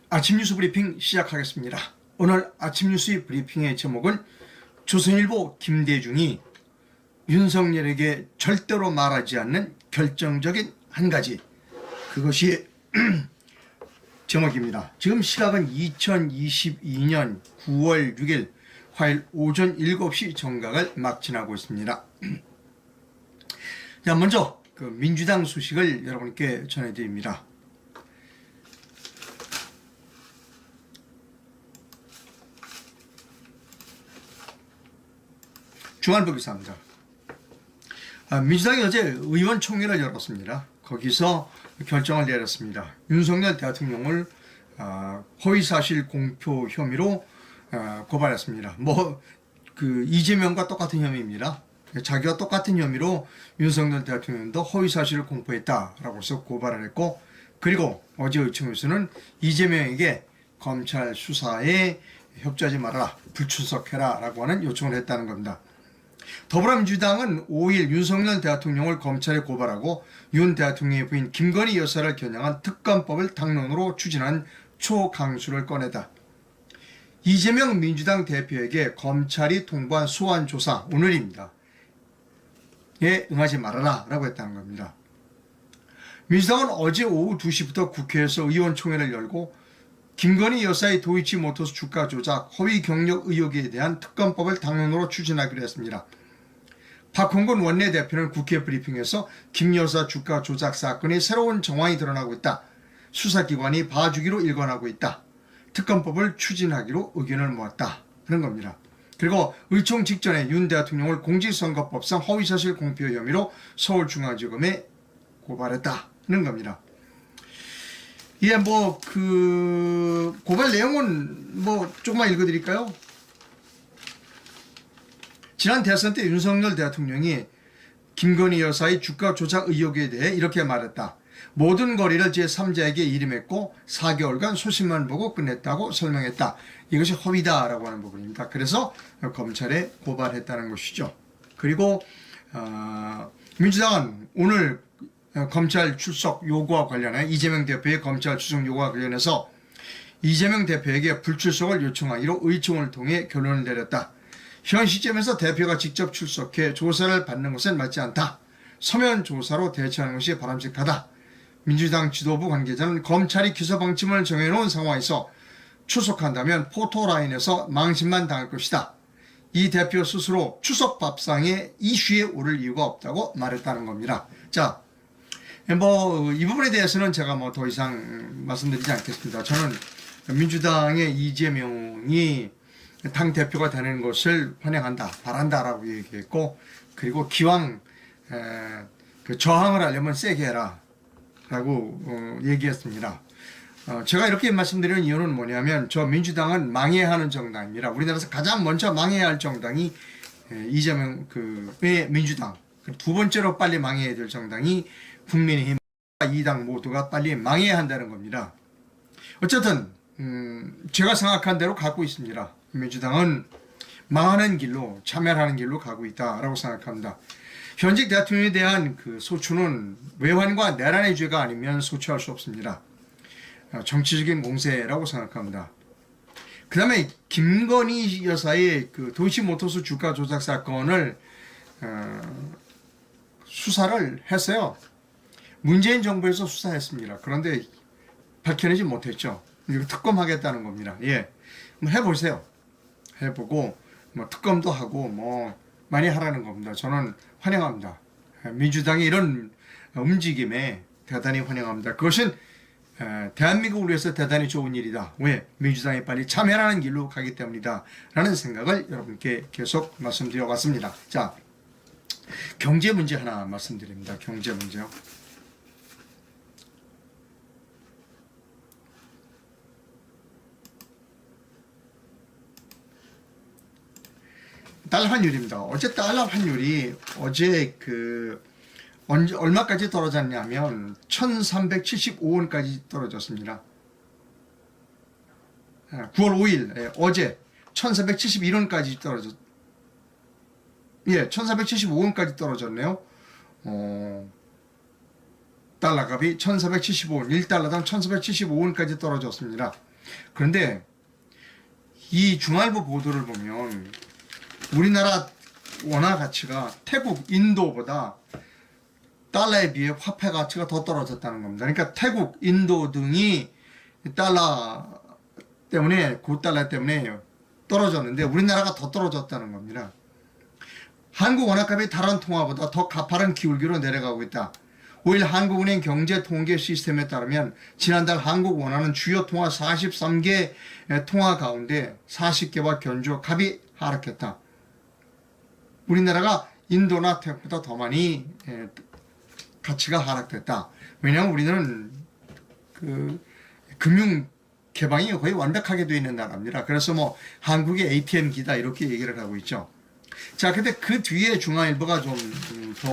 아침 뉴스 브리핑 시작하겠습니다. 오늘 아침 뉴스 브리핑의 제목은 조선일보 김대중이 윤석열에게 절대로 말하지 않는 결정적인 한 가지, 그것이 제목입니다. 지금 시각은 2022년 9월 6일 화요일 오전 7시 정각을 막 지나고 있습니다. 자, 먼저 민주당 소식을 여러분께 전해드립니다. 중앙일보기사입니다. 민주당이 어제 의원총회를 열었습니다. 거기서 결정을 내렸습니다. 윤석열 대통령을 허위사실 공표 혐의로 고발했습니다. 이재명과 똑같은 혐의입니다. 자기와 똑같은 혐의로 윤석열 대통령도 허위사실을 공표했다라고 해서 고발을 했고, 그리고 어제 의총에서는 이재명에게 검찰 수사에 협조하지 말아라, 불출석해라 라고 하는 요청을 했다는 겁니다. 더불어민주당은 5일 윤석열 대통령을 검찰에 고발하고 윤 대통령의 부인 김건희 여사를 겨냥한 특검법을 당론으로 추진한 초강수를 꺼내다. 이재명 민주당 대표에게 검찰이 통보한 소환 조사 오늘입니다. 에 응하지 말아라 라고 했다는 겁니다. 민주당은 어제 오후 2시부터 국회에서 의원총회를 열고 김건희 여사의 도이치모터스 주가 조작, 허위 경력 의혹에 대한 특검법을 당론으로 추진하기로 했습니다. 박홍근 원내대표는 국회 브리핑에서 김 여사 주가 조작 사건이 새로운 정황이 드러나고 있다. 수사기관이 봐주기로 일관하고 있다. 특검법을 추진하기로 의견을 모았다. 그런 겁니다. 그리고 의총 직전에 윤 대통령을 공직선거법상 허위사실 공표 혐의로 서울중앙지검에 고발했다는 겁니다. 고발 내용은 조금만 읽어드릴까요? 지난 대선 때 윤석열 대통령이 김건희 여사의 주가 조작 의혹에 대해 이렇게 말했다. 모든 거리를 제3자에게 이름했고 4개월간 소식만 보고 끝냈다고 설명했다. 이것이 허위다라고 하는 부분입니다. 그래서 검찰에 고발했다는 것이죠. 그리고 민주당은 오늘 검찰 출석 요구와 관련해 이재명 대표의 검찰 출석 요구와 관련해서 이재명 대표에게 불출석을 요청하기로 의총을 통해 결론을 내렸다. 현 시점에서 대표가 직접 출석해 조사를 받는 것은 맞지 않다. 서면 조사로 대처하는 것이 바람직하다. 민주당 지도부 관계자는 검찰이 기소 방침을 정해놓은 상황에서 출석한다면 포토라인에서 망신만 당할 것이다. 이 대표 스스로 출석 밥상에 이슈에 오를 이유가 없다고 말했다는 겁니다. 자, 이 부분에 대해서는 제가 더 이상 말씀드리지 않겠습니다. 저는 민주당의 이재명이 당 대표가 되는 것을 환영한다, 바란다라고 얘기했고, 그리고 기왕 저항을 하려면 세게 해라 라고 얘기했습니다. 제가 이렇게 말씀드리는 이유는 뭐냐면, 저 민주당은 망해야 하는 정당입니다. 우리나라에서 가장 먼저 망해야 할 정당이 이재명의 민주당, 두 번째로 빨리 망해야 될 정당이 국민의힘, 이 당 모두가 빨리 망해야 한다는 겁니다. 어쨌든 제가 생각한 대로 가고 있습니다. 민주당은 망하는 길로, 참여하는 길로 가고 있다라고 생각합니다. 현직 대통령에 대한 소추는 외환과 내란의 죄가 아니면 소추할 수 없습니다. 정치적인 공세라고 생각합니다. 그 다음에 김건희 여사의 도이치모터스 주가 조작 사건을 수사를 했어요. 문재인 정부에서 수사했습니다. 그런데 밝혀내지 못했죠. 이거 특검하겠다는 겁니다. 예, 해보세요. 해보고 특검도 하고 많이 하라는 겁니다. 저는 환영합니다. 민주당의 이런 움직임에 대단히 환영합니다. 그것은 대한민국을 위해서 대단히 좋은 일이다. 왜? 민주당이 빨리 참여하는 길로 가기 때문이다 라는 생각을 여러분께 계속 말씀드려 왔습니다. 자, 경제 문제 하나 말씀드립니다. 경제 문제요. 달러 환율입니다. 어제 달러 환율이 얼마까지 떨어졌냐면 1375원까지 떨어졌습니다. 9월 5일 어제 1471원까지 예, 1475원까지 떨어졌네요. 달러 값이 1475원, 1달러당 1475원까지 떨어졌습니다. 그런데 이 중앙일보 보도를 보면 우리나라 원화 가치가 태국, 인도보다 달러에 비해 화폐 가치가 더 떨어졌다는 겁니다. 그러니까 태국, 인도 등이 달러 때문에, 고달러 때문에 떨어졌는데 우리나라가 더 떨어졌다는 겁니다. 한국 원화값이 다른 통화보다 더 가파른 기울기로 내려가고 있다. 5일 한국은행 경제통계 시스템에 따르면 지난달 한국 원화는 주요 통화 43개 통화 가운데 40개와 견주어 값이 하락했다. 우리나라가 인도나 태국보다 더 많이 가치가 하락됐다. 왜냐하면 우리는 그 금융 개방이 거의 완벽하게 되어 있는 나라입니다. 그래서 뭐 한국의 ATM 기다 이렇게 얘기를 하고 있죠. 자, 근데 그 뒤에 중앙일보가 좀 더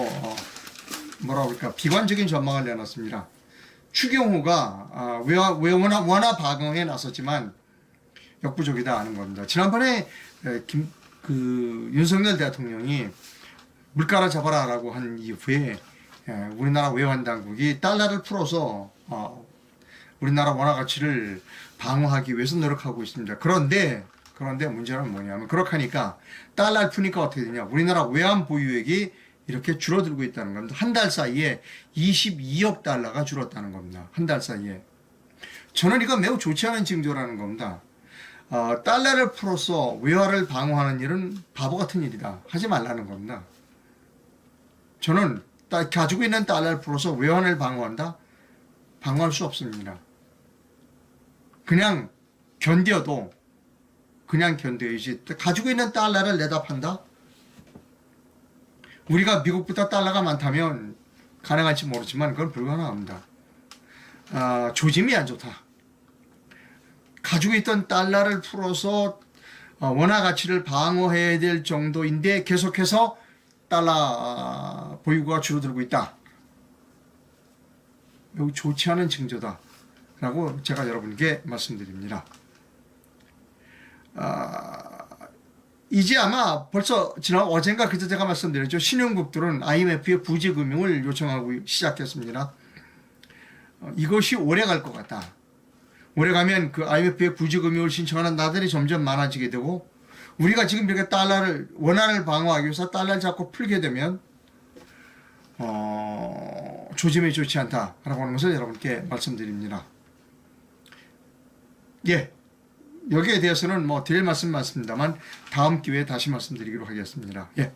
뭐라 그럴까 비관적인 전망을 내놨습니다. 추경호가 원화 방어에 나섰지만 역부족이다 하는 겁니다. 지난번에 윤석열 대통령이 물가를 잡아라라고 한 이후에 우리나라 외환 당국이 달러를 풀어서 우리나라 원화 가치를 방어하기 위해서 노력하고 있습니다. 그런데 문제는 뭐냐면 그렇게 하니까 달러를 푸니까 어떻게 되냐? 우리나라 외환 보유액이 이렇게 줄어들고 있다는 겁니다. 한 달 사이에 22억 달러가 줄었다는 겁니다. 한 달 사이에. 저는 이거 매우 좋지 않은 징조라는 겁니다. 달러를 풀어서 외화를 방어하는 일은 바보 같은 일이다. 하지 말라는 겁니다. 저는 가지고 있는 달러를 풀어서 외환을 방어한다? 방어할 수 없습니다. 그냥 견뎌도 그냥 견뎌야지. 가지고 있는 달러를 내다 판다? 우리가 미국보다 달러가 많다면 가능할지 모르지만 그건 불가능합니다. 조짐이 안 좋다. 가지고 있던 달러를 풀어서 원화 가치를 방어해야 될 정도인데 계속해서 달러 보유고가 줄어들고 있다. 매우 좋지 않은 징조다 라고 제가 여러분께 말씀드립니다. 이제 아마 벌써 지난 어젠가 그제 제가 말씀드렸죠. 신흥국들은 IMF의 부지금융을 요청하고 시작했습니다. 이것이 오래 갈 것 같다. 오래 가면 그 IMF의 부지금융을 신청하는 나들이 점점 많아지게 되고 우리가 지금 이렇게 원화를 방어하기 위해서 달러를 자꾸 풀게 되면 조짐이 좋지 않다라고 하는 것을 여러분께 말씀드립니다. 예. 여기에 대해서는 뭐 드릴 말씀 많습니다만 다음 기회에 다시 말씀드리기로 하겠습니다. 예.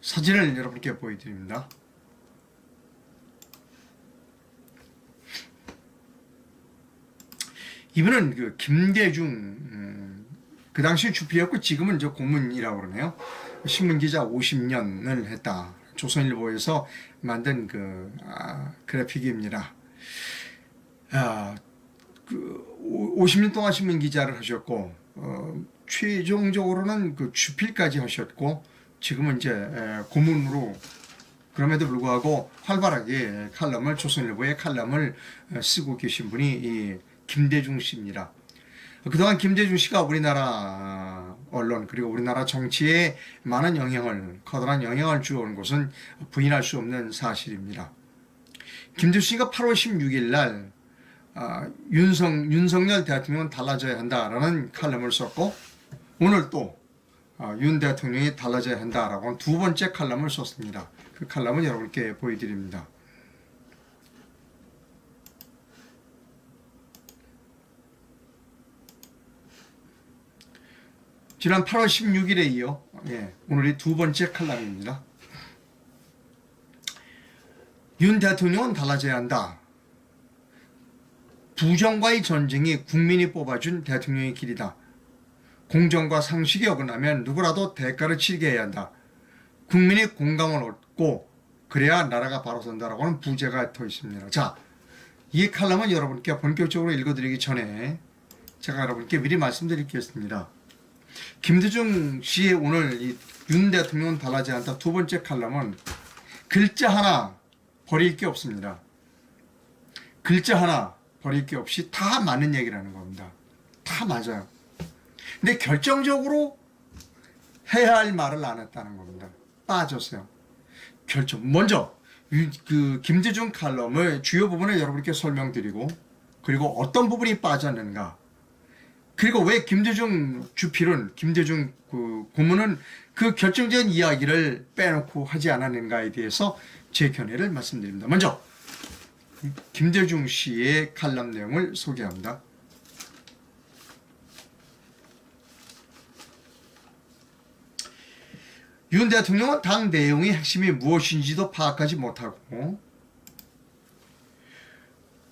사진을 여러분께 보여드립니다. 이분은 그 김대중 그 당시 주필이었고 지금은 저 고문이라고 그러네요. 신문기자 50년을 했다. 조선일보에서 만든 그래픽입니다. 50년 동안 신문 기자를 하셨고 최종적으로는 그 주필까지 하셨고 지금은 이제 고문으로 그럼에도 불구하고 활발하게 조선일보의 칼럼을 쓰고 계신 분이 이 김대중 씨입니다. 그동안 김대중 씨가 우리나라 언론 그리고 우리나라 정치에 많은 커다란 영향을 주어온 것은 부인할 수 없는 사실입니다. 김대중 씨가 8월 16일 날 윤석열 대통령은 달라져야 한다라는 칼럼을 썼고 오늘 또 윤 대통령이 달라져야 한다라고 하는 두 번째 칼럼을 썼습니다. 그 칼럼은 여러분께 보여드립니다. 지난 8월 16일에 이어 오늘이 두 번째 칼럼입니다. 윤 대통령은 달라져야 한다. 부정과의 전쟁이 국민이 뽑아준 대통령의 길이다. 공정과 상식이 어긋나면 누구라도 대가를 치르게 해야 한다. 국민의 공감을 얻고 그래야 나라가 바로 선다라고 하는 부제가 더 있습니다. 자, 이 칼럼은 여러분께 본격적으로 읽어드리기 전에 제가 여러분께 미리 말씀드리겠습니다. 김대중 씨의 오늘 이 윤 대통령은 달라져야 한다 두 번째 칼럼은 글자 하나 버릴 게 없습니다. 글자 하나 버릴 게 없이 다 맞는 얘기라는 겁니다. 다 맞아요. 근데 결정적으로 해야 할 말을 안 했다는 겁니다. 빠졌어요. 먼저 그 김대중 칼럼의 주요 부분을 여러분께 설명드리고, 그리고 어떤 부분이 빠졌는가, 그리고 왜 김대중 주필은, 김대중 그 고문은 그 결정적인 이야기를 빼놓고 하지 않았는가에 대해서 제 견해를 말씀드립니다. 먼저 김대중 씨의 칼럼 내용을 소개합니다. 윤 대통령은 당 내용의 핵심이 무엇인지도 파악하지 못하고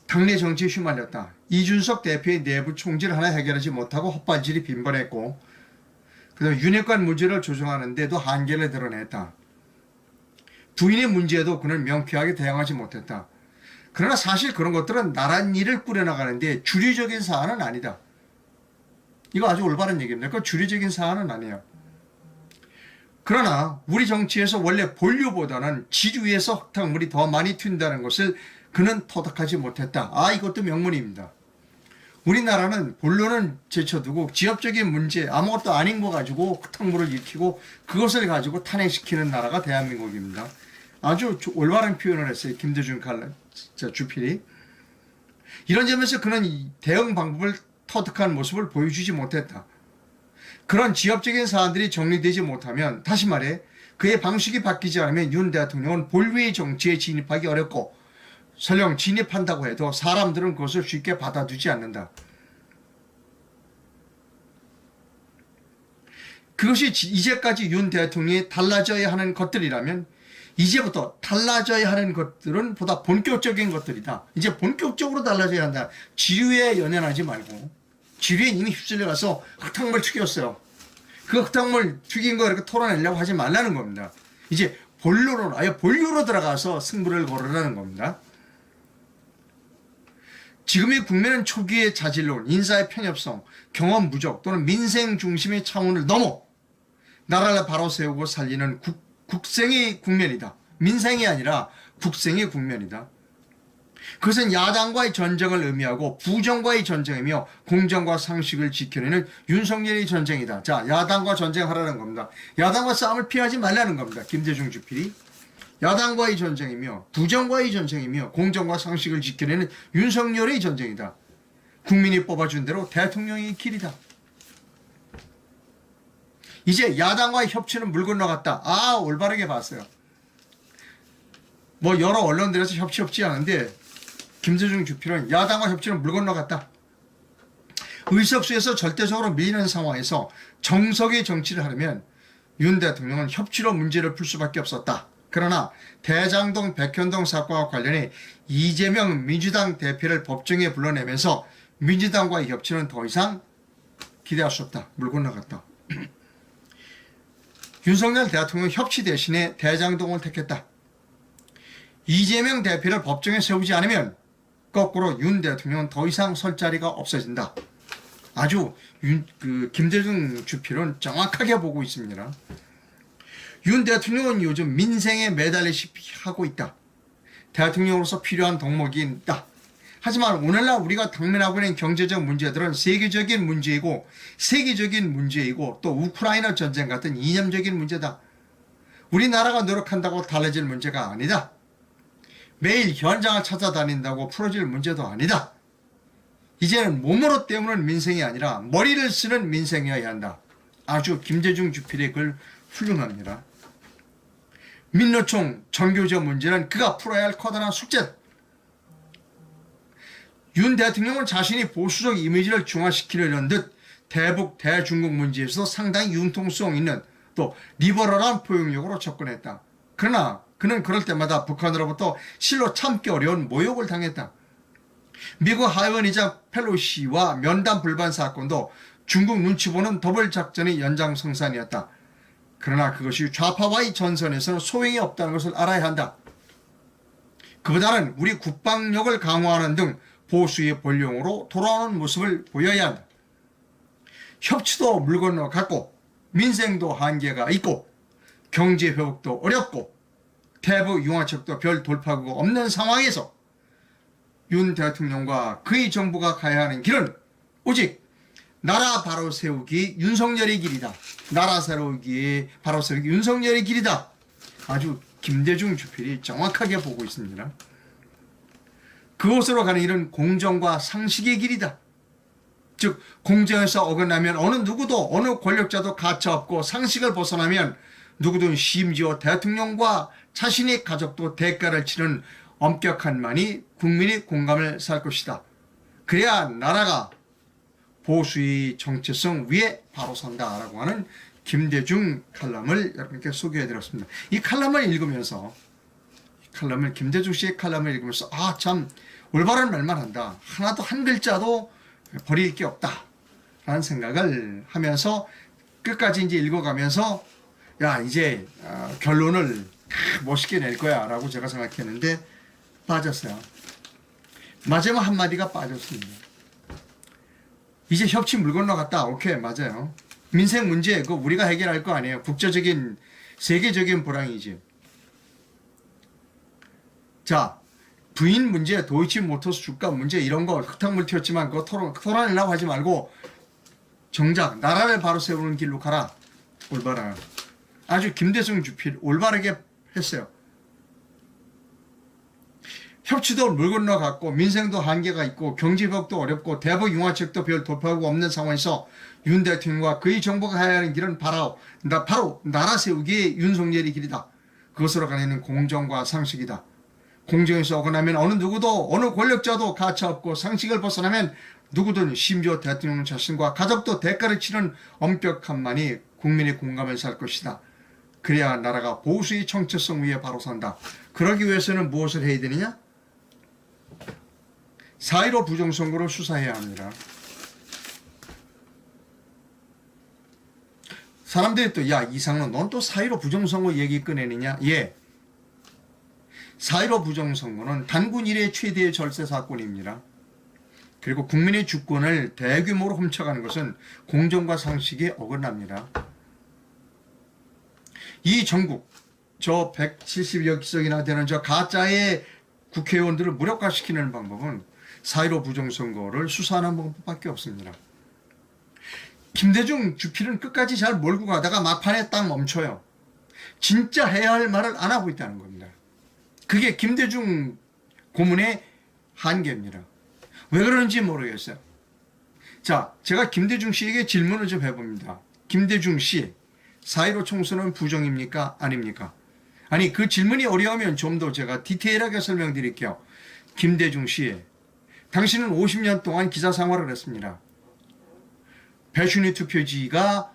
당내 정치에 휘말렸다. 이준석 대표의 내부 총질 하나 해결하지 못하고 헛발질이 빈번했고, 그다음에 윤핵관 문제를 조정하는 데도 한계를 드러냈다. 부인의 문제에도 그는 명쾌하게 대응하지 못했다. 그러나 사실 그런 것들은 나란 일을 꾸려나가는데 주류적인 사안은 아니다. 이거 아주 올바른 얘기입니다. 그 주류적인 사안은 아니에요. 그러나 우리 정치에서 원래 본류보다는 지류에서 흙탕물이 더 많이 튄다는 것을 그는 터득하지 못했다. 이것도 명문입니다. 우리나라는 본론은 제쳐두고 지역적인 문제, 아무것도 아닌 거 가지고 흙탕물을 일으키고 그것을 가지고 탄핵시키는 나라가 대한민국입니다. 아주 올바른 표현을 했어요. 김대중 주필이. 이런 점에서 그는 대응 방법을 터득한 모습을 보여주지 못했다. 그런 지역적인 사안들이 정리되지 못하면, 다시 말해 그의 방식이 바뀌지 않으면 윤 대통령은 본류의 정치에 진입하기 어렵고, 설령 진입한다고 해도 사람들은 그것을 쉽게 받아두지 않는다. 그것이 이제까지 윤 대통령이 달라져야 하는 것들이라면, 이제부터 달라져야 하는 것들은 보다 본격적인 것들이다. 이제 본격적으로 달라져야 한다. 지류에 연연하지 말고, 지류에 이미 휩쓸려가서 흙탕물 튀겼어요. 그 흙탕물 튀긴 거 이렇게 털어내려고 하지 말라는 겁니다. 이제 본류로, 아예 본류로 들어가서 승부를 걸으라는 겁니다. 지금의 국면은 초기의 자질론, 인사의 편협성, 경험 부족 또는 민생 중심의 차원을 넘어 나라를 바로 세우고 살리는 국생의 국면이다. 민생이 아니라 국생의 국면이다. 그것은 야당과의 전쟁을 의미하고 부정과의 전쟁이며 공정과 상식을 지켜내는 윤석열의 전쟁이다. 자, 야당과 전쟁하라는 겁니다. 야당과 싸움을 피하지 말라는 겁니다. 김대중 주필이. 야당과의 전쟁이며 부정과의 전쟁이며 공정과 상식을 지켜내는 윤석열의 전쟁이다. 국민이 뽑아준 대로 대통령의 길이다. 이제 야당과의 협치는 물 건너갔다. 올바르게 봤어요. 뭐 여러 언론들에서 협치 하는데 김대중 주필은 야당과 협치는 물 건너갔다. 의석수에서 절대적으로 밀리는 상황에서 정석의 정치를 하려면 윤 대통령은 협치로 문제를 풀 수밖에 없었다. 그러나 대장동 백현동 사건과 관련해 이재명 민주당 대표를 법정에 불러내면서 민주당과의 협치는 더 이상 기대할 수 없다. 물 건너갔다. 윤석열 대통령 협치 대신에 대장동을 택했다. 이재명 대표를 법정에 세우지 않으면 거꾸로 윤 대통령은 더 이상 설 자리가 없어진다. 아주 김대중 주필은 정확하게 보고 있습니다. 윤 대통령은 요즘 민생에 매달리시피 하고 있다. 대통령으로서 필요한 덕목이 있다. 하지만 오늘날 우리가 당면하고 있는 경제적 문제들은 세계적인 문제이고 또 우크라이나 전쟁 같은 이념적인 문제다. 우리나라가 노력한다고 달라질 문제가 아니다. 매일 현장을 찾아다닌다고 풀어질 문제도 아니다. 이제는 몸으로 때우는 민생이 아니라 머리를 쓰는 민생이어야 한다. 아주 김대중 주필의 글 훌륭합니다. 민노총 정교조 문제는 그가 풀어야 할 커다란 숙제다. 윤 대통령은 자신이 보수적 이미지를 중화시키려는 듯 대북 대중국 문제에서 상당히 융통성 있는 또 리버럴한 포용력으로 접근했다. 그러나 그는 그럴 때마다 북한으로부터 실로 참기 어려운 모욕을 당했다. 미국 하원의장 펠로시와 면담 불반 사건도 중국 눈치 보는 더블 작전의 연장성산이었다. 그러나 그것이 좌파와의 전선에서는 소용이 없다는 것을 알아야 한다. 그보다는 우리 국방력을 강화하는 등 보수의 본령으로 돌아오는 모습을 보여야 한다. 협치도 물 건너갔고 민생도 한계가 있고 경제 회복도 어렵고 대북 융화책도 별 돌파구가 없는 상황에서 윤 대통령과 그의 정부가 가야 하는 길은 오직 나라 바로 세우기 윤석열의 길이다. 나라 바로 세우기 윤석열의 길이다. 아주 김대중 주필이 정확하게 보고 있습니다. 그곳으로 가는 길은 공정과 상식의 길이다. 즉 공정에서 어긋나면 어느 누구도 어느 권력자도 가차없고 상식을 벗어나면 누구든 심지어 대통령과 자신의 가족도 대가를 치는 엄격한만이 국민의 공감을 살 것이다. 그래야 나라가 보수의 정체성 위에 바로 선다라고 하는 김대중 칼럼을 여러분께 소개해드렸습니다. 이 칼럼을 읽으면서 김대중 씨의 칼럼을 읽으면서 참 올바른 말만 한다. 하나도 한 글자도 버릴 게 없다 라는 생각을 하면서 끝까지 이제 읽어가면서 이제 결론을 멋있게 낼 거야 라고 제가 생각했는데 빠졌어요. 마지막 한마디가 빠졌습니다. 이제 협치 물 건너갔다. 오케이, 맞아요. 민생 문제 그거 우리가 해결할 거 아니에요. 국제적인 세계적인 불황이지. 자, 부인 문제, 도이치모터스 주가 문제 이런 거 흙탕물 튀었지만 그거 토론하려고 하지 말고 정작 나라를 바로 세우는 길로 가라. 올바라. 아주 김대중 주필 올바르게 했어요. 협치도 물 건너갔고 민생도 한계가 있고 경제벽도 어렵고 대북 융화책도 별 돌파구가 없는 상황에서 윤 대통령과 그의 정부가 가야 하는 길은 바로 나라 세우기의 윤석열의 길이다. 그것으로 가는 공정과 상식이다. 공정에서 어긋나면 어느 누구도 어느 권력자도 가차없고 상식을 벗어나면 누구든 심지어 대통령 자신과 가족도 대가를 치는 엄격함만이 국민의 공감을 살 것이다. 그래야 나라가 보수의 정체성 위에 바로 선다. 그러기 위해서는 무엇을 해야 되느냐? 4.15 부정선거를 수사해야 합니다. 사람들이 또 이상은 넌 또 4.15 부정선거 얘기 꺼내느냐? 예. 4.15 부정선거는 단군 이래 최대의 절세 사건입니다. 그리고 국민의 주권을 대규모로 훔쳐가는 것은 공정과 상식에 어긋납니다. 이 전국 저 170여 기석이나 되는 저 가짜의 국회의원들을 무력화시키는 방법은 4.15 부정선거를 수사하는 방법밖에 없습니다. 김대중 주필은 끝까지 잘 몰고 가다가 막판에 딱 멈춰요. 진짜 해야 할 말을 안 하고 있다는 겁니다. 그게 김대중 고문의 한계입니다. 왜 그런지 모르겠어요. 자, 제가 김대중 씨에게 질문을 좀 해봅니다. 김대중 씨, 4.15 총선은 부정입니까? 아닙니까? 아니, 그 질문이 어려우면 좀 더 제가 디테일하게 설명드릴게요. 김대중 씨, 당신은 50년 동안 기자 생활을 했습니다. 배순위 투표지가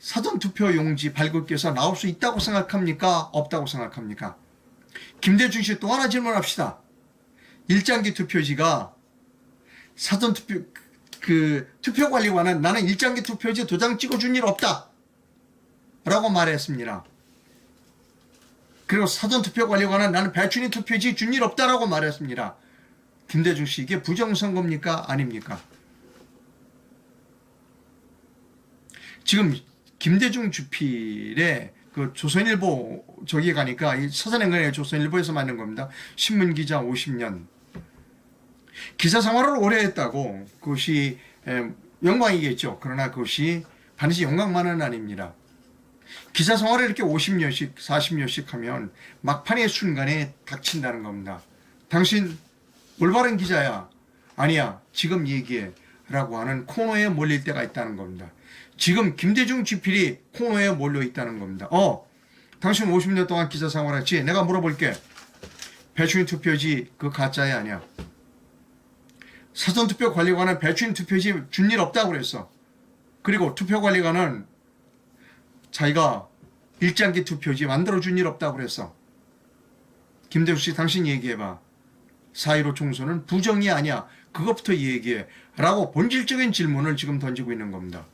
사전투표 용지 발급기에서 나올 수 있다고 생각합니까? 없다고 생각합니까? 김대중 씨 또 하나 질문합시다. 일장기 투표지가 사전투표 투표관리관은 나는 일장기 투표지 도장 찍어준 일 없다 라고 말했습니다. 그리고 사전투표관리관은 나는 배춘희 투표지 준 일 없다라고 말했습니다. 김대중 씨, 이게 부정선거입니까? 아닙니까? 지금 김대중 주필의 그 조선일보 저기 가니까 이 서산행간의 조선일보에서 만든 겁니다. 신문기자 50년. 기자 생활을 오래 했다고 그것이 영광이겠죠. 그러나 그것이 반드시 영광만은 아닙니다. 기자 생활을 이렇게 50년씩 40년씩 하면 막판의 순간에 닥친다는 겁니다. 당신 올바른 기자야. 아니야. 지금 얘기해. 라고 하는 코너에 몰릴 때가 있다는 겁니다. 지금 김대중 주필이 코너에 몰려 있다는 겁니다. 당신 50년 동안 기자 생활했지? 내가 물어볼게. 배춘희 투표지 그 가짜야 아니야? 사전투표 관리관은 배춘희 투표지 준 일 없다고 그랬어. 그리고 투표관리관은 자기가 일장기 투표지 만들어준 일 없다고 그랬어. 김대중 씨, 당신 얘기해봐. 4.15 총선은 부정이 아니야. 그것부터 얘기해. 라고 본질적인 질문을 지금 던지고 있는 겁니다.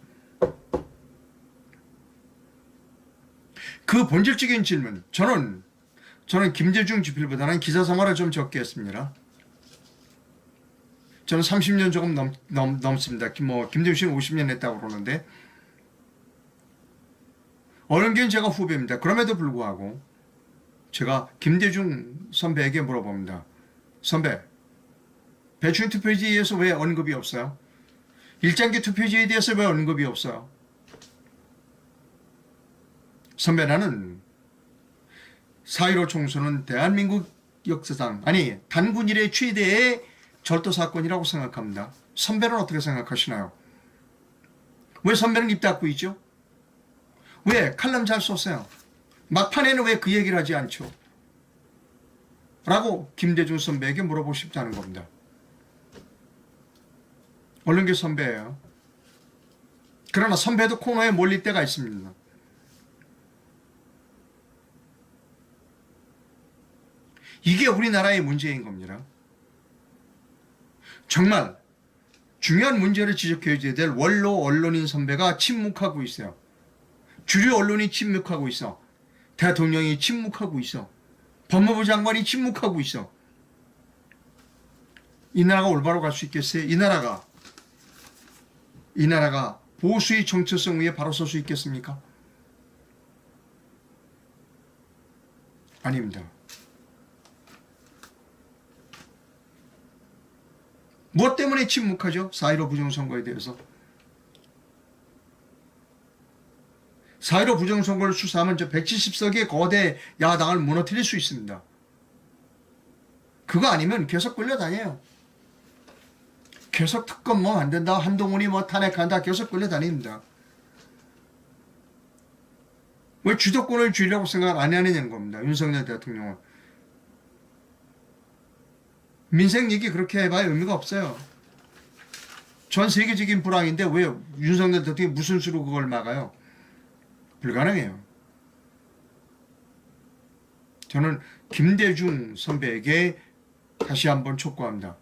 그 본질적인 질문, 저는 김대중 주필보다는 기자 생활을 좀 적게 했습니다. 저는 30년 조금 넘습니다. 김대중 씨는 50년 했다고 그러는데 어른계는 제가 후배입니다. 그럼에도 불구하고 제가 김대중 선배에게 물어봅니다. 선배, 배춘희 투표지에 대해서 왜 언급이 없어요? 일장기 투표지에 대해서 왜 언급이 없어요? 선배, 나는 4.15 총선은 대한민국 역사상 아니 단군 이래 최대의 절도 사건이라고 생각합니다. 선배는 어떻게 생각하시나요? 왜 선배는 입 닫고 있죠? 왜 칼럼 잘 썼어요? 막판에는 왜 그 얘기를 하지 않죠? 라고 김대중 선배에게 물어보고 싶다는 겁니다. 언론계 선배예요. 그러나 선배도 코너에 몰릴 때가 있습니다. 이게 우리나라의 문제인 겁니다. 정말 중요한 문제를 지적해야 될 원로 언론인 선배가 침묵하고 있어요. 주류 언론이 침묵하고 있어. 대통령이 침묵하고 있어. 법무부 장관이 침묵하고 있어. 이 나라가 올바로 갈 수 있겠어요? 이 나라가 보수의 정체성 위에 바로 설 수 있겠습니까? 아닙니다. 무엇 때문에 침묵하죠? 4.15 부정선거에 대해서. 4.15 부정선거를 수사하면 저 170석의 거대 야당을 무너뜨릴 수 있습니다. 그거 아니면 계속 끌려다녀요. 계속 특검 뭐 안 된다, 한동훈이 뭐 탄핵한다, 계속 끌려다닙니다. 왜 주도권을 쥐려고 생각 안 하느냐는 겁니다. 윤석열 대통령은. 민생 얘기 그렇게 해봐야 의미가 없어요. 전 세계적인 불황인데 왜 윤석열 대통령이 무슨 수로 그걸 막아요? 불가능해요. 저는 김대중 선배에게 다시 한번 촉구합니다.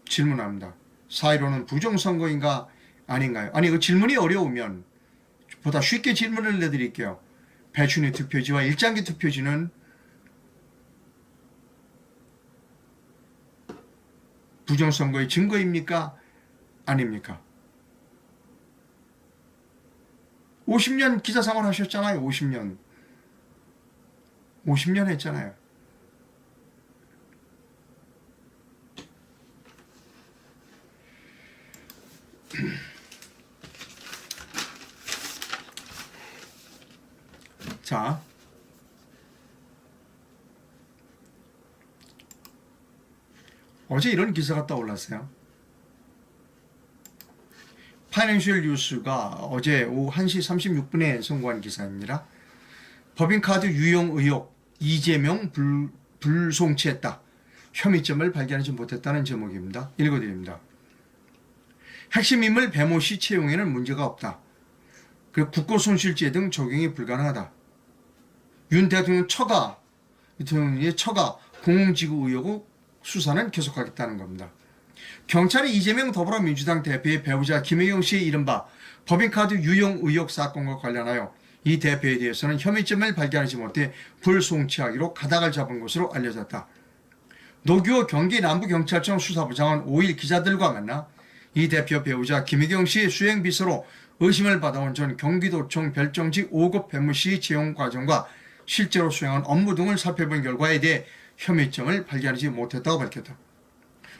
질문합니다. 4.15는 부정선거인가 아닌가요? 아니 그 질문이 어려우면 보다 쉽게 질문을 내드릴게요. 배춘희 투표지와 일장기 투표지는 부정선거의 증거입니까? 아닙니까? 50년 기자 생활 하셨잖아요. 50년. 50년 했잖아요. 자, 어제 이런 기사가 떠올랐어요. 파이낸셜 뉴스가 어제 오후 1시 36분에 송고한 기사입니다. 법인카드 유용 의혹, 이재명 불송치했다. 혐의점을 발견하지 못했다는 제목입니다. 읽어드립니다. 핵심 인물 배모 씨 채용에는 문제가 없다. 그리고 국고손실죄 등 적용이 불가능하다. 윤 대통령 대통령의 처가 공공지구 의혹 수사는 계속하겠다는 겁니다. 경찰이 이재명 더불어민주당 대표의 배우자 김혜경 씨의 이른바 법인카드 유용 의혹 사건과 관련하여 이 대표에 대해서는 혐의점을 발견하지 못해 불송치하기로 가닥을 잡은 것으로 알려졌다. 노규호 경기 남부경찰청 수사부장은 5일 기자들과 만나 이 대표 배우자 김혜경 씨의 수행비서로 의심을 받아온 전 경기도청 별정직 5급 배모 씨의 채용 과정과 실제로 수행한 업무 등을 살펴본 결과에 대해 혐의점을 발견하지 못했다고 밝혔다.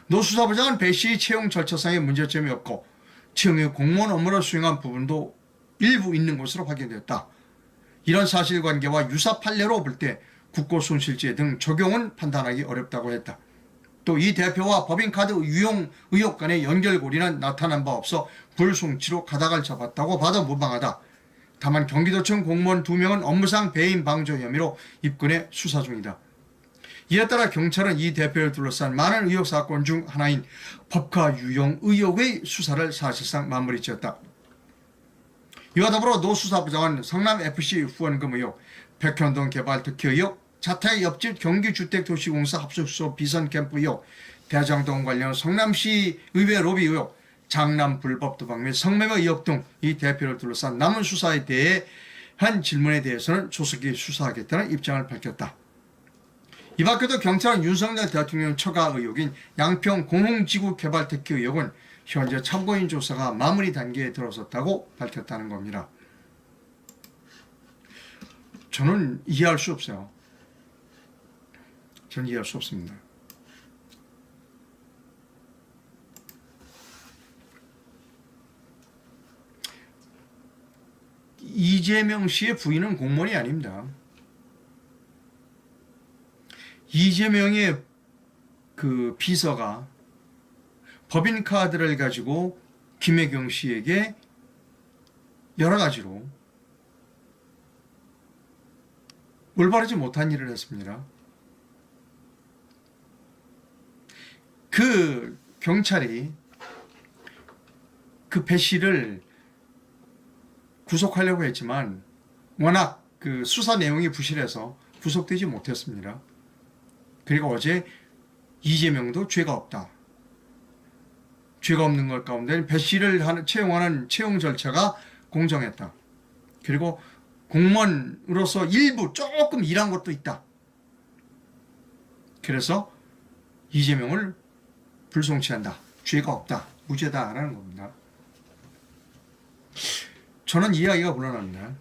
노 수사부장은 배 씨의 채용 절차상의 문제점이 없고 채용 후 공무원 업무를 수행한 부분도 일부 있는 것으로 확인됐다. 이런 사실관계와 유사 판례로 볼 때 국고손실죄 등 적용은 판단하기 어렵다고 했다. 또 이 대표와 법인카드 유용 의혹 간의 연결고리는 나타난 바 없어 불송치로 가닥을 잡았다고 봐도 무방하다. 다만 경기도청 공무원 2명은 업무상 배임 방조 혐의로 입건해 수사 중이다. 이에 따라 경찰은 이 대표를 둘러싼 많은 의혹 사건 중 하나인 법카 유용 의혹의 수사를 사실상 마무리 지었다. 이와 더불어 노 수사부장은 성남FC 후원금 의혹, 백현동 개발 특혜 의혹, 자타의 옆집 경기주택도시공사 합숙소 비선 캠프 의혹, 대장동 관련 성남시 의회 로비 의혹, 장남 불법 도박 및 성매매 의혹 등 이 대표를 둘러싼 남은 수사에 대해 한 질문에 대해서는 조속히 수사하겠다는 입장을 밝혔다. 이 밖에도 경찰은 윤석열 대통령 처가 의혹인 양평 공흥지구 개발 특혜 의혹은 현재 참고인 조사가 마무리 단계에 들어섰다고 밝혔다는 겁니다. 저는 이해할 수 없어요. 저는 이해할 수 없습니다. 이재명 씨의 부인은 공무원이 아닙니다. 이재명의 그 비서가 법인카드를 가지고 김혜경 씨에게 여러 가지로 올바르지 못한 일을 했습니다. 그 경찰이 그 배 씨를 구속하려고 했지만 워낙 그 수사 내용이 부실해서 구속되지 못했습니다. 그리고 어제 이재명도 죄가 없다. 죄가 없는 것 가운데 배 씨를 채용하는 채용 절차가 공정했다. 그리고 공무원으로서 일부 조금 일한 것도 있다. 그래서 이재명을 불송치한다. 죄가 없다. 무죄다라는 겁니다. 저는 이야기가 곤란합니다.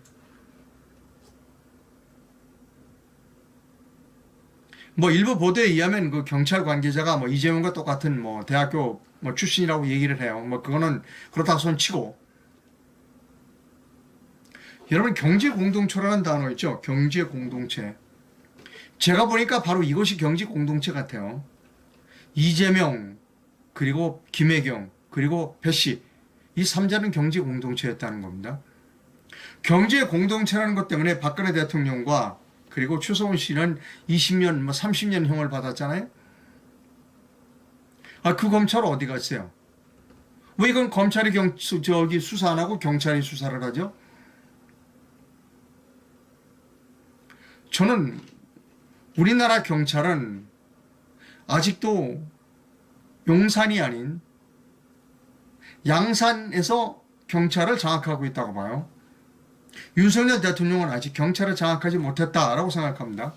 뭐 일부 보도에 의하면 그 경찰 관계자가 뭐 이재명과 똑같은 뭐 대학교 뭐 출신이라고 얘기를 해요. 뭐 그거는 그렇다고 손 치고, 여러분 경제 공동체라는 단어 있죠. 경제 공동체. 제가 보니까 바로 이것이 경제 공동체 같아요. 이재명 그리고 김혜경 그리고 배 씨, 이 3자는 경제 공동체였다는 겁니다. 경제 공동체라는 것 때문에 박근혜 대통령과 그리고 추성훈 씨는 20년, 뭐 30년 형을 받았잖아요. 그 검찰 어디 갔어요? 왜 이건 검찰이 수사 안 하고 경찰이 수사를 하죠? 저는 우리나라 경찰은 아직도 용산이 아닌 양산에서 경찰을 장악하고 있다고 봐요. 윤석열 대통령은 아직 경찰을 장악하지 못했다라고 생각합니다.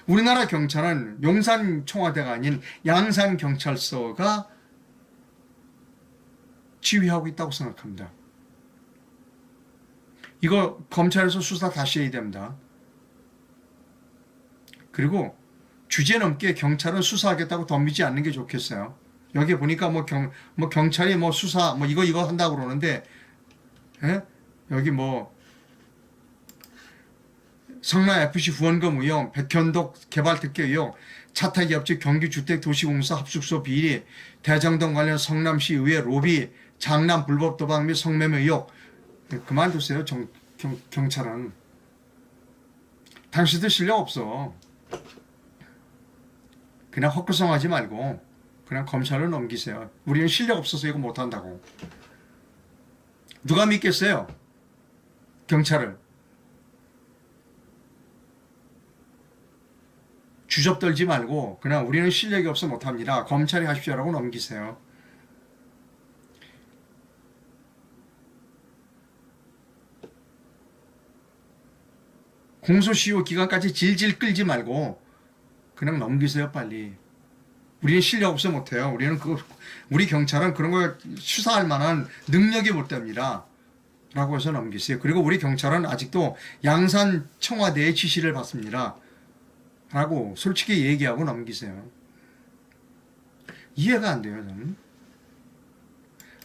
우리나라 경찰은 용산 청와대가 아닌 양산 경찰서가 지휘하고 있다고 생각합니다. 이거 검찰에서 수사 다시 해야 됩니다. 그리고 주제 넘게 경찰은 수사하겠다고 덤비지 않는 게 좋겠어요. 여기 보니까 뭐 경찰이 뭐 수사 뭐 이거 한다고 그러는데, 예? 여기 뭐 성남 FC 후원금 의혹, 백현덕 개발특혜 의혹, 차타기 업체 경기주택도시공사 합숙소 비리, 대장동 관련 성남시 의회 로비, 장남 불법 도박 및 성매매 의혹. 그만두세요. 경찰은. 당신들 실력 없어. 그냥 헛구성하지 말고 그냥 검찰을 넘기세요. 우리는 실력 없어서 이거 못한다고. 누가 믿겠어요? 경찰을. 주접 떨지 말고 그냥 우리는 실력이 없어 못합니다. 검찰이 하십시오라고 넘기세요. 공소시효 기간까지 질질 끌지 말고 그냥 넘기세요, 빨리. 우리는 실력 없어 못해요. 우리 경찰은 그런 걸 수사할 만한 능력이 못 됩니다. 라고 해서 넘기세요. 그리고 우리 경찰은 아직도 양산 청와대의 지시를 받습니다. 라고 솔직히 얘기하고 넘기세요. 이해가 안 돼요, 저는.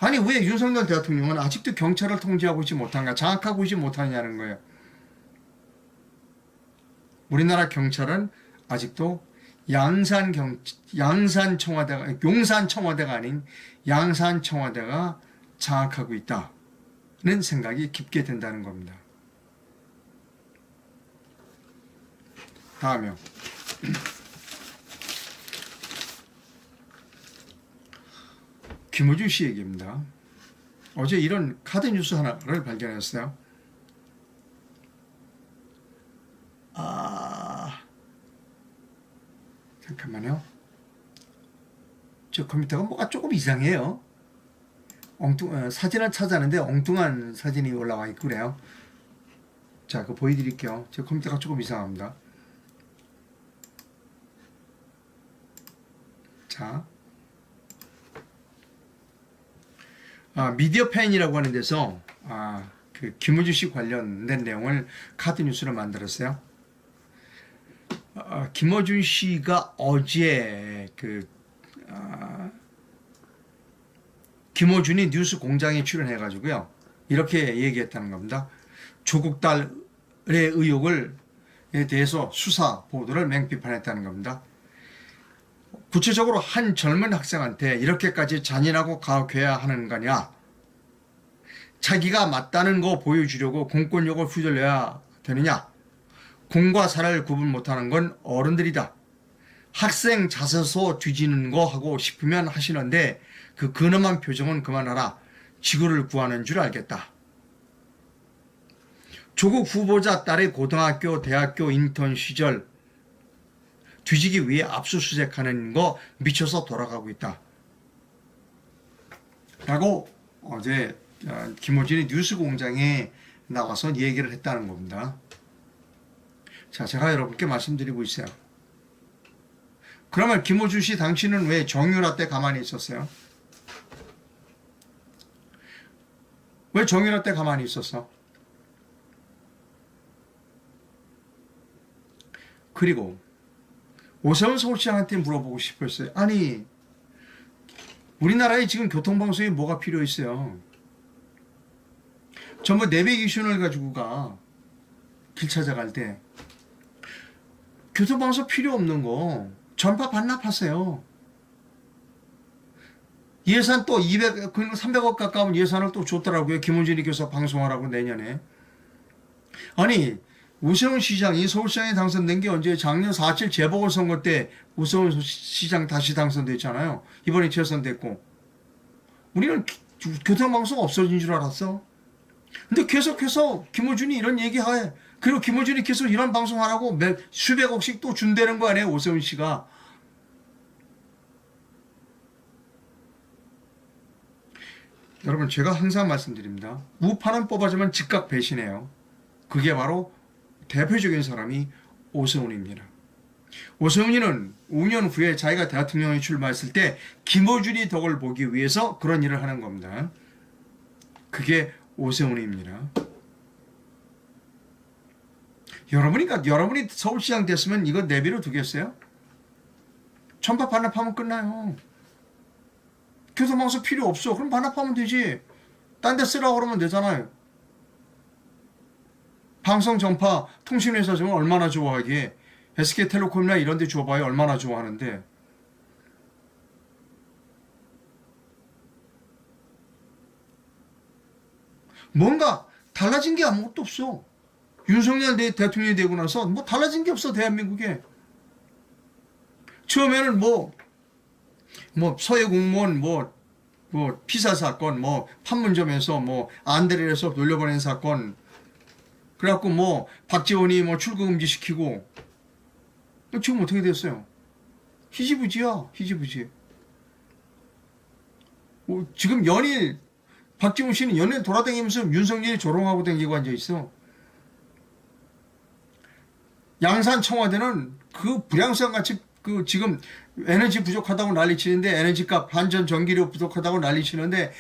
아니, 왜 윤석열 대통령은 아직도 경찰을 통제하고 있지 못한가, 장악하고 있지 못하냐는 거예요. 우리나라 경찰은 아직도 용산 청와대가 아닌 양산 청와대가 장악하고 있다는 생각이 깊게 든다는 겁니다. 다음이요. 김어준 씨 얘기입니다. 어제 이런 카드 뉴스 하나를 발견했어요. 잠깐만요. 저 컴퓨터가 뭐가 조금 이상해요. 사진을 찾았는데 엉뚱한 사진이 올라와 있고 그래요. 자, 그거 보여드릴게요. 저 컴퓨터가 조금 이상합니다. 자, 미디어 팬이라고 하는 데서 그 김우주 씨 관련된 내용을 카드 뉴스로 만들었어요. 김어준 씨가 어제 김어준이 뉴스 공장에 출연해가지고요, 이렇게 얘기했다는 겁니다. 조국 딸의 의혹을 대해서 수사 보도를 맹비판했다는 겁니다. 구체적으로 한 젊은 학생한테 이렇게까지 잔인하고 가혹해야 하는 거냐, 자기가 맞다는 거 보여주려고 공권력을 휘둘려야 되느냐, 공과 사를 구분 못하는 건 어른들이다, 학생 자소서 뒤지는 거 하고 싶으면 하시는데 그 근엄한 표정은 그만하라, 지구를 구하는 줄 알겠다. 조국 후보자 딸의 고등학교, 대학교 인턴 시절 뒤지기 위해 압수수색하는 거 미쳐서 돌아가고 있다 라고 어제 김호준이 뉴스공장에 나와서 얘기를 했다는 겁니다. 자, 제가 여러분께 말씀드리고 있어요. 그러면 김호준 씨, 당신은 왜 정유라 때 가만히 있었어요? 왜 정유라 때 가만히 있었어? 그리고 오세훈 서울시장한테 물어보고 싶었어요. 아니, 우리나라에 지금 교통방송에 뭐가 필요 있어요? 전부 내비게이션을 가지고 길 찾아갈 때 교통방송 필요 없는 거 전파 반납하세요. 예산 또 300억 가까운 예산을 또 줬더라고요. 김원준이께서 방송하라고 내년에. 아니, 우세훈 시장이 서울시장에 당선된 게 언제? 작년 4.7 재보궐선거 때 우세훈 시장 다시 당선됐잖아요. 이번에 재선됐고. 우리는 교통방송 없어진 줄 알았어. 근데 계속해서 김호준이 이런 얘기해. 그리고 김호준이 계속 이런 방송하라고 수백억씩 또 준다는 거 아니에요, 오세훈 씨가. 여러분, 제가 항상 말씀드립니다. 우파는 뽑아주면 즉각 배신해요. 그게 바로 대표적인 사람이 오세훈입니다. 오세훈이는 5년 후에 자기가 대통령에 출마했을 때 김호준이 덕을 보기 위해서 그런 일을 하는 겁니다. 그게 오세훈입니다. 여러분이 서울시장 됐으면 이거 내비로 두겠어요? 전파 반납하면 끝나요. 교통방송 필요 없어. 그럼 반납하면 되지. 딴 데 쓰라고 그러면 되잖아요. 방송 전파 통신회사 좀 얼마나 좋아하기에 SK텔레콤이나 이런 데 줘봐야 얼마나 좋아하는데. 뭔가 달라진 게 아무것도 없어. 윤석열 대통령이 되고 나서 뭐 달라진 게 없어, 대한민국에. 처음에는 뭐 서해 공무원 피사 사건, 판문점에서 안드레에서 돌려보낸 사건, 그래갖고 박지원이 출국 금지 시키고, 지금 어떻게 됐어요? 희지부지야, 희지부지. 지금 연일, 박지원 씨는 연일 돌아다니면서 윤석열이 조롱하고 다니고 앉아있어. 양산 청와대는 그 불량성 같이 지금 에너지 부족하다고 난리치는데, 에너지값, 한전 전기료 부족하다고 난리치는데,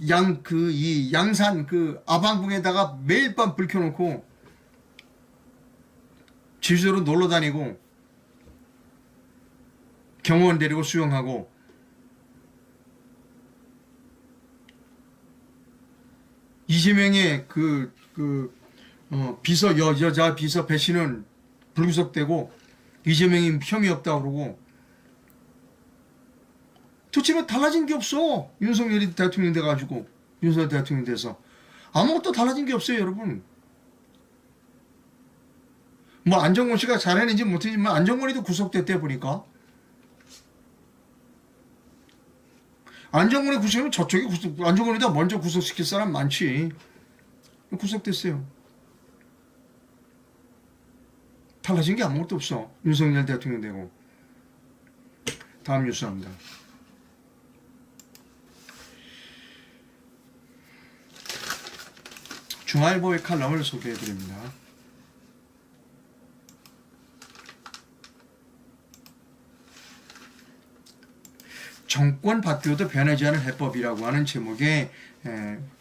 양산 아방궁에다가 매일 밤 불 켜놓고 제주도로 놀러 다니고 경호원 데리고 수영하고, 이재명의 여자 비서 배신은 불구속되고 이재명이 혐의 없다고 그러고, 도대체 뭐 달라진 게 없어. 윤석열이 대통령 돼가지고, 윤석열 대통령 돼서 아무것도 달라진 게 없어요, 여러분. 안정권 씨가 잘해낸지 못했지만 안정권이도 구속됐대 보니까. 안정권이 구속이면 안정권이다 먼저 구속시킬 사람 많지. 구속됐어요. 달라진 게 아무것도 없어. 윤석열 대통령 되고. 다음 뉴스입니다. 중앙일보의 칼럼을 소개해드립니다. 정권 바뀌어도 변하지 않은 해법이라고 하는 제목의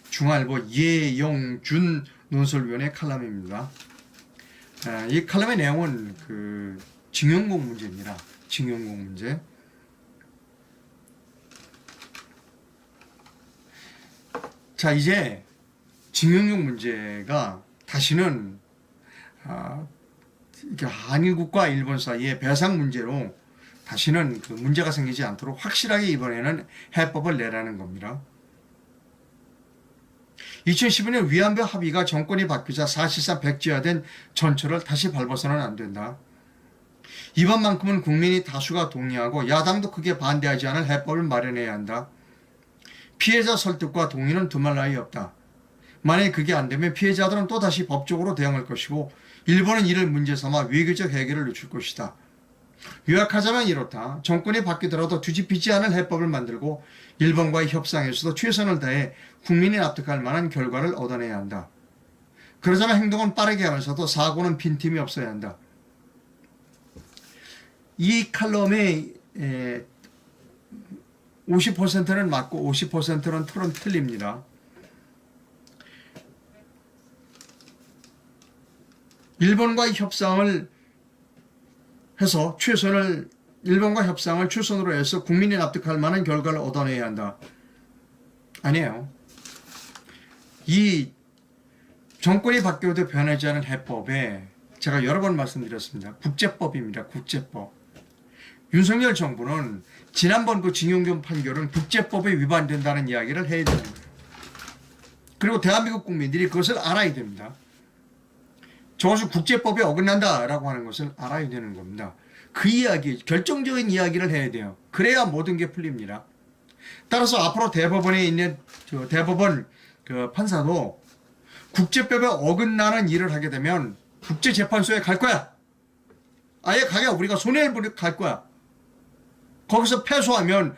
중앙일보 예영준 논설위원의 칼럼입니다. 이 칼럼의 내용은 징용공 문제입니다. 징용공 문제. 자, 이제 징용공 문제가 다시는 한일국과 일본 사이의 배상 문제로 다시는 그 문제가 생기지 않도록 확실하게 이번에는 해법을 내라는 겁니다. 2015년 위안부 합의가 정권이 바뀌자 사실상 백지화된 전철을 다시 밟아서는 안 된다. 이번만큼은 국민이 다수가 동의하고 야당도 크게 반대하지 않을 해법을 마련해야 한다. 피해자 설득과 동의는 두말 나위 없다. 만약 그게 안 되면 피해자들은 또다시 법적으로 대응할 것이고 일본은 이를 문제 삼아 외교적 해결을 늦출 것이다. 요약하자면 이렇다. 정권이 바뀌더라도 뒤집히지 않을 해법을 만들고 일본과의 협상에서도 최선을 다해 국민이 납득할 만한 결과를 얻어내야 한다. 그러자면 행동은 빠르게 하면서도 사고는 빈틈이 없어야 한다. 이 칼럼의 50%는 맞고 50%는 틀립니다. 일본과의 협상을 해서 일본과 협상을 최선으로 해서 국민이 납득할 만한 결과를 얻어내야 한다. 아니에요. 이 정권이 바뀌어도 변하지 않은 해법에 제가 여러 번 말씀드렸습니다. 국제법입니다. 국제법. 윤석열 정부는 지난번 그 징용경 판결은 국제법에 위반된다는 이야기를 해야 됩니다. 그리고 대한민국 국민들이 그것을 알아야 됩니다. 저것은 국제법에 어긋난다라고 하는 것을 알아야 되는 겁니다. 그 이야기, 결정적인 이야기를 해야 돼요. 그래야 모든 게 풀립니다. 따라서 앞으로 대법원에 있는 대법원 그 판사도 국제법에 어긋나는 일을 하게 되면 국제재판소에 갈 거야. 아예 가게 우리가 손해를 보려 갈 거야. 거기서 패소하면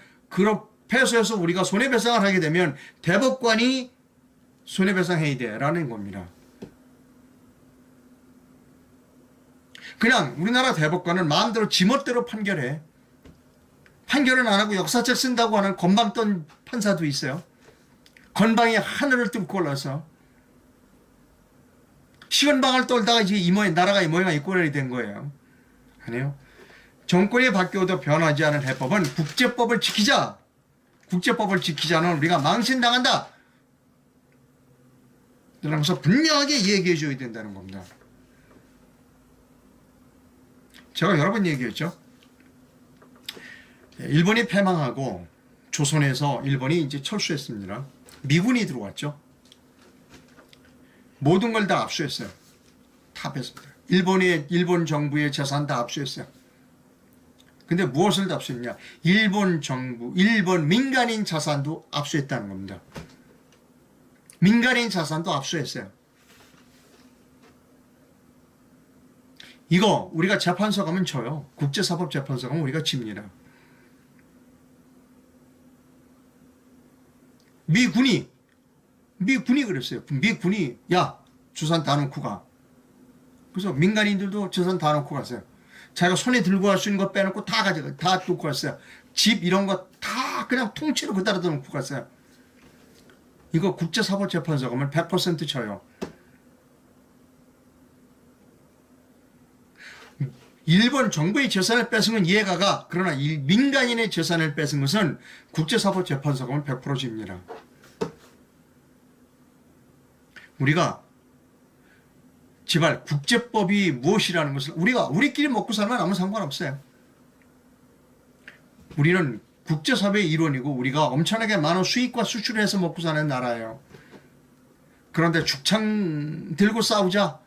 패소해서 우리가 손해배상을 하게 되면 대법관이 손해배상해야 돼라는 겁니다. 그냥 우리나라 대법관은 마음대로 지멋대로 판결해. 판결은 안 하고 역사책 쓴다고 하는 건방 떤 판사도 있어요. 건방이 하늘을 뚫고 올라서 시건방을 떨다가 이제 나라가 이 모양이 꼴이 된 거예요. 아니요. 정권이 바뀌어도 변하지 않은 해법은 국제법을 지키자. 국제법을 지키자는 우리가 망신당한다. 그러면서 분명하게 얘기해 줘야 된다는 겁니다. 제가 여러 번 얘기했죠. 일본이 패망하고 조선에서 일본이 이제 철수했습니다. 미군이 들어왔죠. 모든 걸 다 압수했어요. 다 뺐습니다. 일본 정부의 재산 다 압수했어요. 근데 무엇을 다 압수했냐? 일본 정부, 일본 민간인 자산도 압수했다는 겁니다. 민간인 자산도 압수했어요. 이거 우리가 재판소 가면 져요. 국제사법재판소 가면 우리가 집니다. 미군이 그랬어요. 미군이 야 주산 다 놓고 가. 그래서 민간인들도 재산 다 놓고 갔어요. 자기가 손에 들고 갈 수 있는 거 빼놓고 다 가져가, 다 놓고 갔어요. 집 이런 거 다 그냥 통째로 그따라 놓고 갔어요. 이거 국제사법재판소 가면 100% 쳐요. 일본 정부의 재산을 뺏은 건 이해가 가. 그러나 민간인의 재산을 뺏은 것은 국제사법재판소 가면 100% 집니다. 우리가 제발 국제법이 무엇이라는 것을 우리끼리 먹고 살면 아무 상관없어요. 우리는 국제사회의 일원이고 우리가 엄청나게 많은 수입과 수출을 해서 먹고 사는 나라예요. 그런데 죽창 들고 싸우자.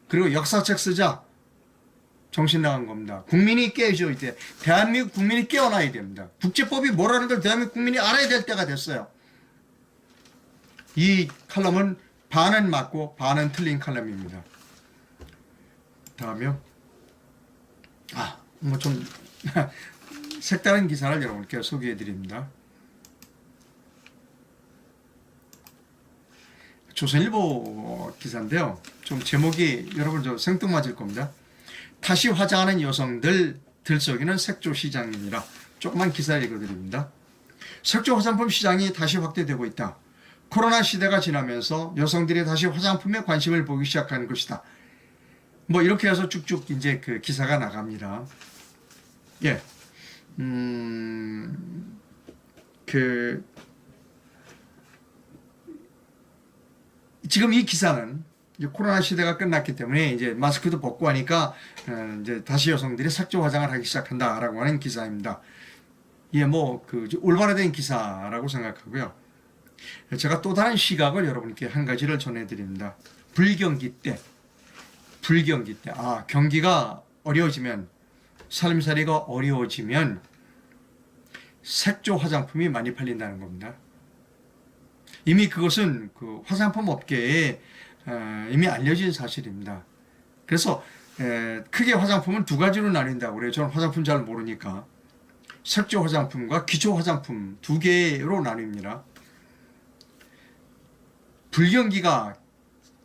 그리고 역사책 쓰자. 정신 나간 겁니다. 국민이 깨져야 돼. 대한민국 국민이 깨어나야 됩니다. 국제법이 뭐라는 걸 대한민국 국민이 알아야 될 때가 됐어요. 이 칼럼은 반은 맞고 반은 틀린 칼럼입니다. 다음이요. 뭐 좀 색다른 기사를 여러분께 소개해 드립니다. 조선일보 기사인데요. 좀 제목이 여러분 좀 생뚱맞을 겁니다. 다시 화장하는 여성들 들썩이는 색조 시장입니다. 조그만 기사 읽어드립니다. 색조 화장품 시장이 다시 확대되고 있다. 코로나 시대가 지나면서 여성들이 다시 화장품에 관심을 보기 시작하는 것이다. 뭐 이렇게 해서 쭉쭉 이제 그 기사가 나갑니다. 예. 지금 이 기사는 이제 코로나 시대가 끝났기 때문에 이제 마스크도 벗고 하니까 이제 다시 여성들이 색조 화장을 하기 시작한다라고 하는 기사입니다. 예, 뭐 그 올바르된 기사라고 생각하고요. 제가 또 다른 시각을 여러분께 한 가지를 전해드립니다. 불경기 때, 경기가 어려워지면, 살림살이가 어려워지면 색조 화장품이 많이 팔린다는 겁니다. 이미 그것은 그 화장품 업계에 이미 알려진 사실입니다. 그래서 크게 화장품은 두 가지로 나뉜다고 그래요. 저는 화장품 잘 모르니까. 색조 화장품과 기초 화장품 두 개로 나뉩니다. 불경기가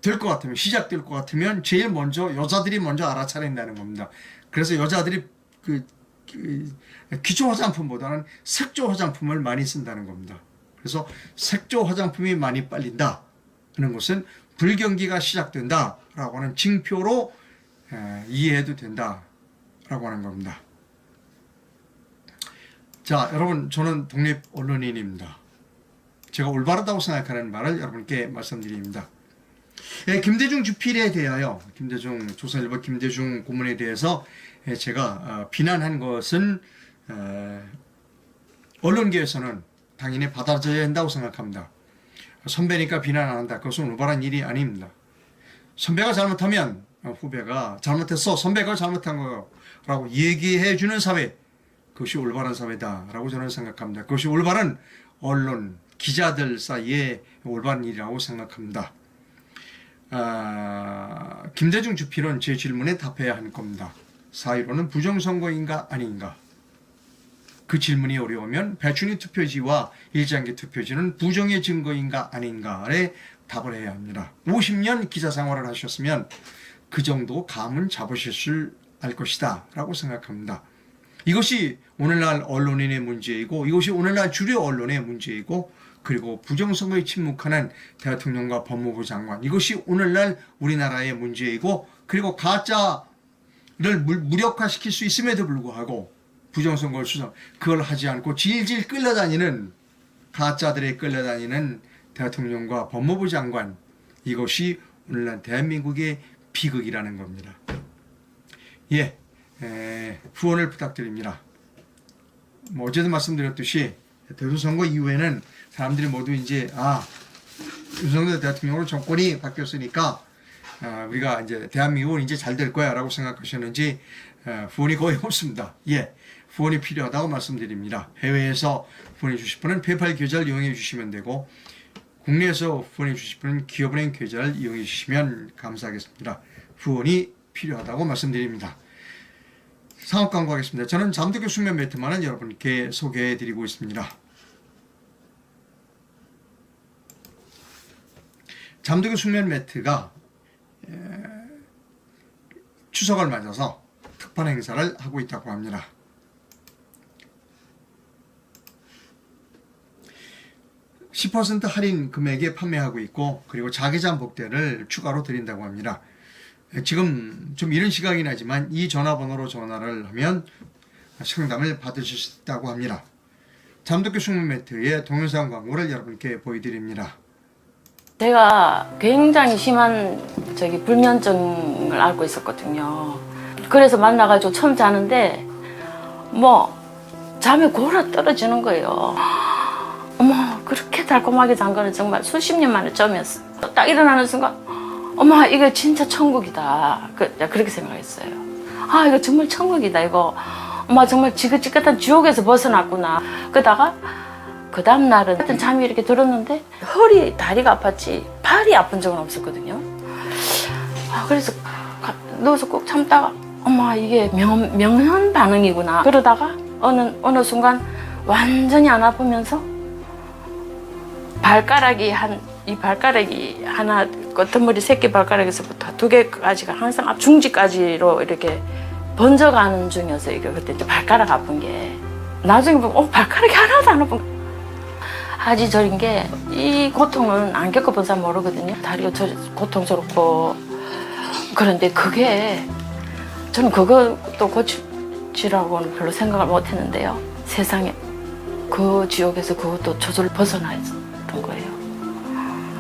될 것 같으면, 시작될 것 같으면 제일 먼저 여자들이 먼저 알아차린다는 겁니다. 그래서 여자들이 기초 화장품보다는 색조 화장품을 많이 쓴다는 겁니다. 그래서 색조 화장품이 많이 빨린다 하는 것은 불경기가 시작된다라고 하는 징표로 이해해도 된다라고 하는 겁니다. 자, 여러분, 저는 독립 언론인입니다. 제가 올바르다고 생각하는 말을 여러분께 말씀드립니다. 김대중 주필에 대하여, 조선일보 김대중 고문에 대해서 제가 비난한 것은 언론계에서는 당연히 받아들여야 한다고 생각합니다. 선배니까 비난 안 한다. 그것은 올바른 일이 아닙니다. 선배가 잘못하면 후배가 잘못했어, 선배가 잘못한 거요 라고 얘기해 주는 사회, 그것이 올바른 사회다라고 저는 생각합니다. 그것이 올바른 언론, 기자들 사이에 올바른 일이라고 생각합니다. 김대중 주필은 제 질문에 답해야 할 겁니다. 4.15는 부정선거인가 아닌가? 그 질문이 어려우면 배춘희 투표지와 일장기 투표지는 부정의 증거인가 아닌가에 답을 해야 합니다. 50년 기자 생활을 하셨으면 그 정도 감은 잡으실 줄 알 것이다 라고 생각합니다. 이것이 오늘날 언론인의 문제이고, 이것이 오늘날 주류 언론의 문제이고, 그리고 부정선거에 침묵하는 대통령과 법무부 장관, 이것이 오늘날 우리나라의 문제이고, 그리고 가짜를 무력화시킬 수 있음에도 불구하고 부정선거를 그걸 하지 않고 질질 끌려다니는, 가짜들에 끌려다니는 대통령과 법무부 장관, 이것이 오늘날 대한민국의 비극이라는 겁니다. 예, 후원을 부탁드립니다. 어제도 말씀드렸듯이 대통령선거 이후에는 사람들이 모두 이제 윤석열 대통령으로 정권이 바뀌었으니까 우리가 이제 대한민국은 이제 잘 될 거야라고 생각하셨는지 후원이 거의 없습니다. 예, 후원이 필요하다고 말씀드립니다. 해외에서 후원해 주실 분은 페이팔 계좌를 이용해 주시면 되고, 국내에서 후원해 주실 분은 기업은행 계좌를 이용해 주시면 감사하겠습니다. 후원이 필요하다고 말씀드립니다. 상업 광고하겠습니다. 저는 잠도교 숙면 매트만을 여러분께 소개해 드리고 있습니다. 잠도교 숙면 매트가 추석을 맞아서 특판 행사를 하고 있다고 합니다. (10% 할인 금액에 판매하고 있고, 그리고 자개장 복대를 추가로 드린다고 합니다. 지금 좀 이른 시각이긴 하지만 이 전화번호로 전화를 하면 상담을 받으실 수 있다고 합니다. 잠도교 숙면 매트의 동영상 광고를 여러분께 보여드립니다. 제가 굉장히 심한 불면증을 앓고 있었거든요. 그래서 만나가지고 처음 자는데 잠에 골아 떨어지는 거예요. 어머, 그렇게 달콤하게 잔 거는 정말 수십 년 만에 처음이었어. 딱 일어나는 순간, 어머, 이거 진짜 천국이다. 그렇게 생각했어요. 이거 정말 천국이다. 이거 엄마 정말 지긋지긋한 지옥에서 벗어났구나. 그러다가 그 다음 날은 하여튼 잠이 이렇게 들었는데 허리, 다리가 아팠지 팔이 아픈 적은 없었거든요. 그래서 누워서 꼭 참다가 엄마 이게 명현 반응이구나. 그러다가 어느 순간 완전히 안 아프면서 이 발가락이 하나, 끝머리 새끼 발가락에서부터 2개까지가 항상 중지까지로 이렇게 번져가는 중이었어요. 그때 이제 발가락 아픈 게. 나중에 보면 발가락이 하나도 안 아픈 거예요. 하지 저린 게, 이 고통은 안 겪어본 사람 모르거든요. 다리가 고통스럽고. 그런데 그게, 저는 그것도 고치라고는 별로 생각을 못 했는데요. 세상에 그 지옥에서 그것도 저절로 벗어나 있었던 거예요.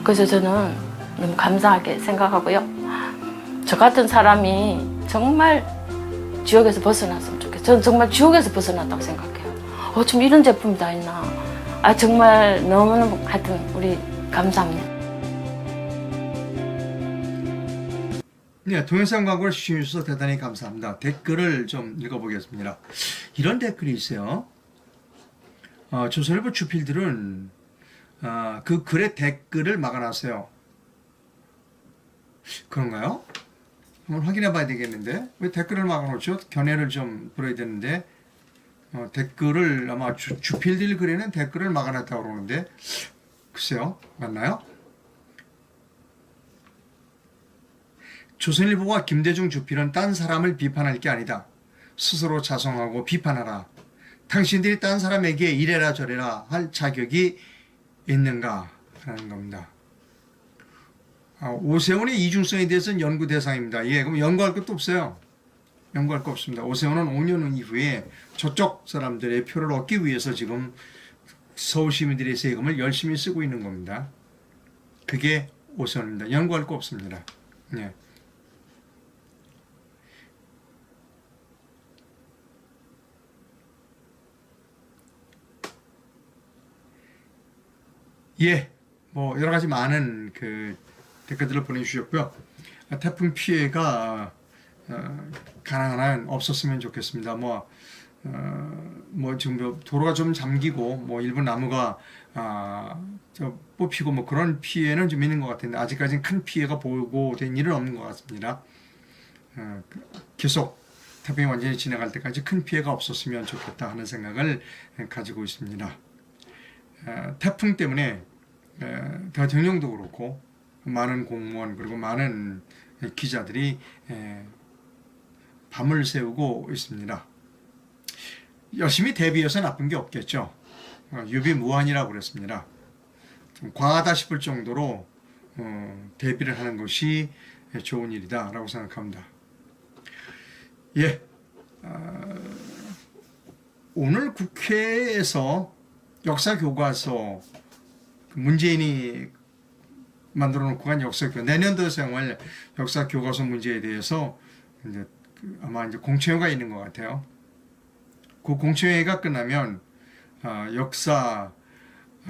그래서 저는 너무 감사하게 생각하고요. 저 같은 사람이 정말 지옥에서 벗어났으면 좋겠어요. 저는 정말 지옥에서 벗어났다고 생각해요. 좀 이런 제품이 다 있나. 정말 너무너무 하여튼 우리 감사합니다. 네, 동영상 광고를 시청해주셔서 대단히 감사합니다. 댓글을 좀 읽어보겠습니다. 이런 댓글이 있어요. 조선일보 주필들은 그 글의 댓글을 막아놨어요. 그런가요? 한번 확인해 봐야 되겠는데 왜 댓글을 막아놓죠? 견해를 좀 들어야 되는데 댓글을 아마 주필들 글에는 댓글을 막아놨다고 그러는데 글쎄요, 맞나요? 조선일보와 김대중 주필은 딴 사람을 비판할 게 아니다. 스스로 자성하고 비판하라. 당신들이 딴 사람에게 이래라 저래라 할 자격이 있는가 하는 겁니다. 오세훈의 이중성에 대해서는 연구 대상입니다. 예, 그럼 연구할 것도 없어요. 연구할 거 없습니다. 오세훈은 5년 이후에 저쪽 사람들의 표를 얻기 위해서 지금 서울 시민들의 세금을 열심히 쓰고 있는 겁니다. 그게 오세훈입니다. 연구할 거 없습니다. 예. 예, 뭐 여러 가지 많은 그 댓글들을 보내주셨고요. 태풍 피해가 가능한 한 없었으면 좋겠습니다. 뭐 지금 도로가 좀 잠기고 뭐 일부 나무가 뽑히고 뭐 그런 피해는 좀 있는 것 같은데 아직까지는 큰 피해가 보고된 일은 없는 것 같습니다. 계속 태풍이 완전히 지나갈 때까지 큰 피해가 없었으면 좋겠다 하는 생각을 가지고 있습니다. 태풍 때문에 대통령도 그렇고 많은 공무원 그리고 많은 기자들이 밤을 새우고 있습니다. 열심히 대비해서 나쁜 게 없겠죠. 유비무환이라고 그랬습니다. 좀 과하다 싶을 정도로 대비를 하는 것이 좋은 일이다 라고 생각합니다. 예, 오늘 국회에서 역사교과서 문재인이 만들어 놓고 간 역사교과서 내년도 생활 역사교과서 문제에 대해서 이제 아마 이제 공청회가 있는 것 같아요. 그 공청회가 끝나면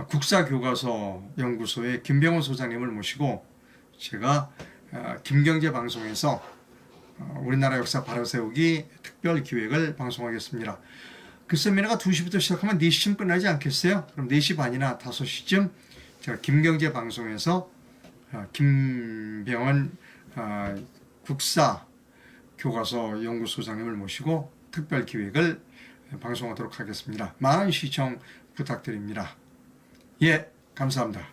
국사교과서 연구소의 김병원 소장님을 모시고 제가 김경제 방송에서 우리나라 역사 바로세우기 특별 기획을 방송하겠습니다. 그 세미나가 2시부터 시작하면 4시쯤 끝나지 않겠어요? 그럼 4시 반이나 5시쯤 제가 김경제 방송에서 김병원 국사 교과서 연구소장님을 모시고 특별 기획을 방송하도록 하겠습니다. 많은 시청 부탁드립니다. 예, 감사합니다.